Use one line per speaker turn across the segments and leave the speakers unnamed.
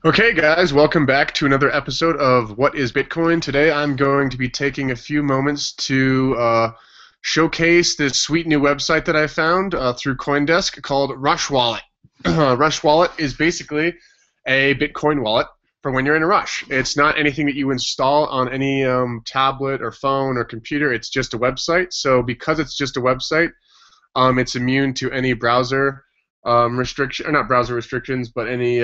Okay, guys, welcome back to another episode of What is Bitcoin? Today I'm going to be taking a few moments to showcase this sweet new website that I found through CoinDesk called RushWallet. RushWallet is basically a Bitcoin wallet for when you're in a rush. It's not anything that you install on any tablet or phone or computer. It's just a website. So because it's just a website, it's immune to any browser restriction, or not browser restrictions, but any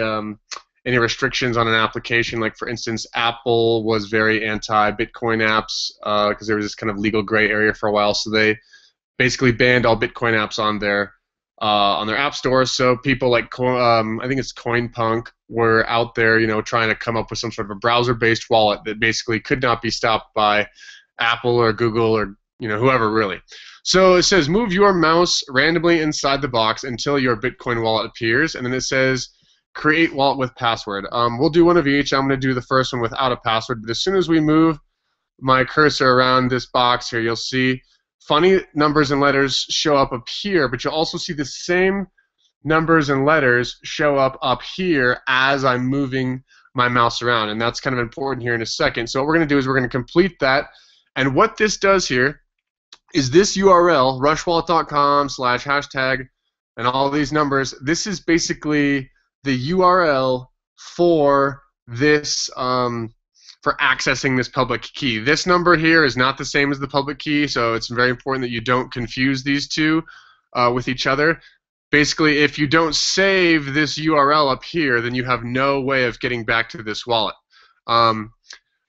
restrictions on an application. Like, for instance, Apple was very anti-Bitcoin apps because there was this kind of legal gray area for a while. So they basically banned all Bitcoin apps on their app store. So people like I think it's CoinPunk were out there, trying to come up with some sort of a browser-based wallet that basically could not be stopped by Apple or Google or whoever really. So it says move your mouse randomly inside the box until your Bitcoin wallet appears, and then it says create wallet with password. We'll do one of each. I'm going to do the first one without a password, but as soon as we move my cursor around this box here, you'll see funny numbers and letters show up here, but you'll also see the same numbers and letters show up here as I'm moving my mouse around, and that's kind of important here in a second. So what we're going to do is we're going to complete that, and what this does here is this URL, rushwallet.com/hashtag, and all these numbers, this is basically the URL for this for accessing this public key. This number here is not the same as the public key, so it's very important that you don't confuse these two with each other. Basically, if you don't save this URL up here, then you have no way of getting back to this wallet.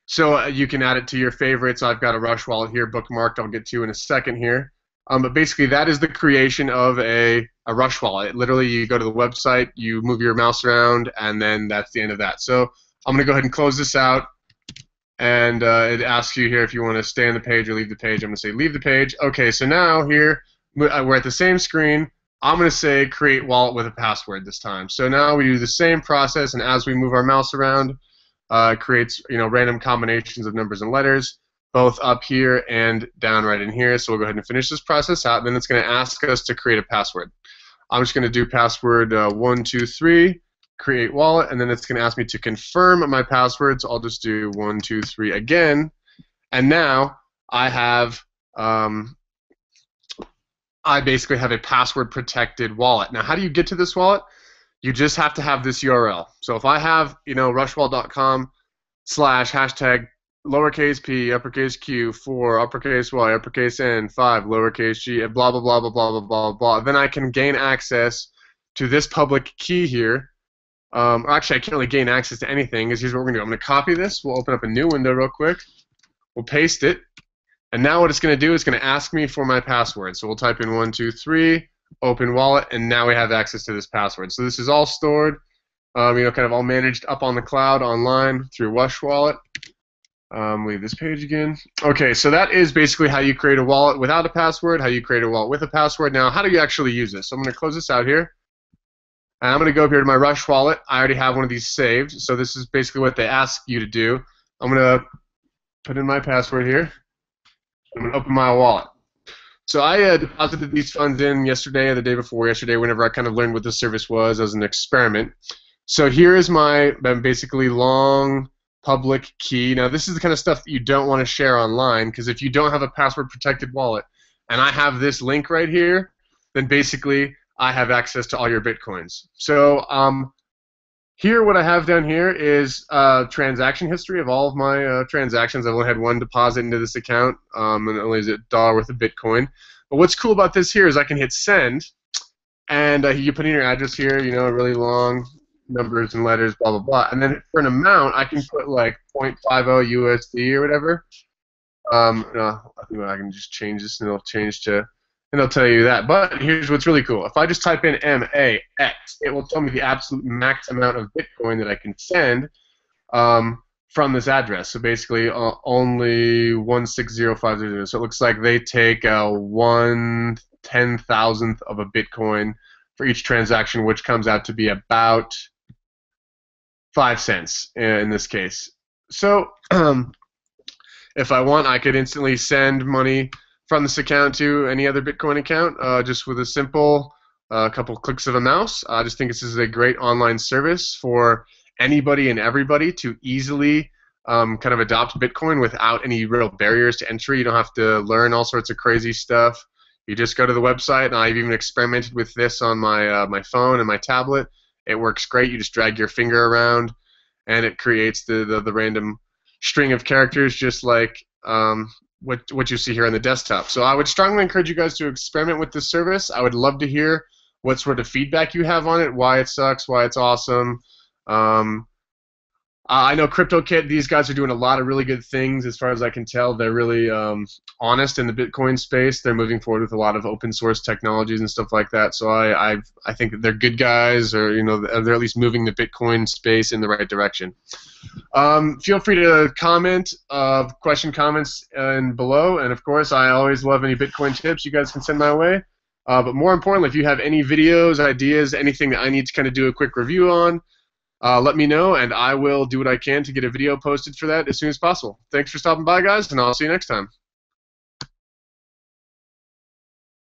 So you can add it to your favorites. I've got a Rush wallet here bookmarked. I'll get to in a second here. But basically, that is the creation of a Rush wallet. Literally, you go to the website, you move your mouse around, and then that's the end of that. So I'm going to go ahead and close this out. And it asks you here if you want to stay on the page or leave the page. I'm going to say leave the page. Okay, so now here we're at the same screen. I'm going to say create wallet with a password this time. So now we do the same process, and as we move our mouse around, it creates random combinations of numbers and letters, both up here and down right in here. So we'll go ahead and finish this process out. Then it's going to ask us to create a password. I'm just going to do password 123, create wallet, and then it's going to ask me to confirm my password. So I'll just do 123 again, and now I have I basically have a password protected wallet. Now, how do you get to this wallet? You just have to have this URL. So if I have rushwallet.com/hashtag lowercase p, uppercase q, 4, uppercase y, uppercase n, 5, lowercase g, blah, blah, blah, blah, blah, blah, blah, blah. Then I can gain access to this public key here. Or actually, I can't really gain access to anything, because here's what we're going to do. I'm going to copy this. We'll open up a new window real quick. We'll paste it. And now what it's going to do is going to ask me for my password. So we'll type in 123, open wallet, and now we have access to this password. So this is all stored, kind of all managed up on the cloud online through RushWallet. Leave this page again. Okay, so that is basically how you create a wallet without a password, how you create a wallet with a password. Now, how do you actually use this? So I'm going to close this out here. And I'm going to go up here to my Rush wallet. I already have one of these saved, so this is basically what they ask you to do. I'm going to put in my password here. I'm going to open my wallet. So I deposited these funds in yesterday or the day before yesterday, whenever I kind of learned what this service was as an experiment. So here is my basically long public key. Now, this is the kind of stuff that you don't want to share online, because if you don't have a password protected wallet and I have this link right here, then basically I have access to all your Bitcoins. So here, what I have down here is transaction history of all of my transactions. I've only had one deposit into this account, and it only is $1 worth of Bitcoin. But what's cool about this here is I can hit send, and you put in your address here, really long numbers and letters, blah, blah, blah. And then for an amount, I can put like 0.50 USD or whatever. No, I think I can just change this, and it'll change to... and they'll tell you that. But here's what's really cool. If I just type in MAX, it will tell me the absolute max amount of Bitcoin that I can send from this address. So basically only 160,500. So it looks like they take 1/10,000th of a Bitcoin for each transaction, which comes out to be about 5 cents in this case. So if I want, I could instantly send money from this account to any other Bitcoin account just with a simple couple clicks of a mouse. I just think this is a great online service for anybody and everybody to easily kind of adopt Bitcoin without any real barriers to entry. You don't have to learn all sorts of crazy stuff. You just go to the website, and I've even experimented with this on my phone and my tablet. It works great. You just drag your finger around, and it creates the random string of characters, just like what you see here on the desktop. So I would strongly encourage you guys to experiment with this service. I would love to hear what sort of feedback you have on it, why it sucks, why it's awesome. I know KryptoKit, these guys are doing a lot of really good things as far as I can tell. They're really honest in the Bitcoin space. They're moving forward with a lot of open source technologies and stuff like that. So I think that they're good guys, or they're at least moving the Bitcoin space in the right direction. Feel free to comment, comments below, and of course I always love any Bitcoin tips you guys can send my way. But more importantly, if you have any videos, ideas, anything that I need to kind of do a quick review on, let me know, and I will do what I can to get a video posted for that as soon as possible. Thanks for stopping by, guys, and I'll see you next time.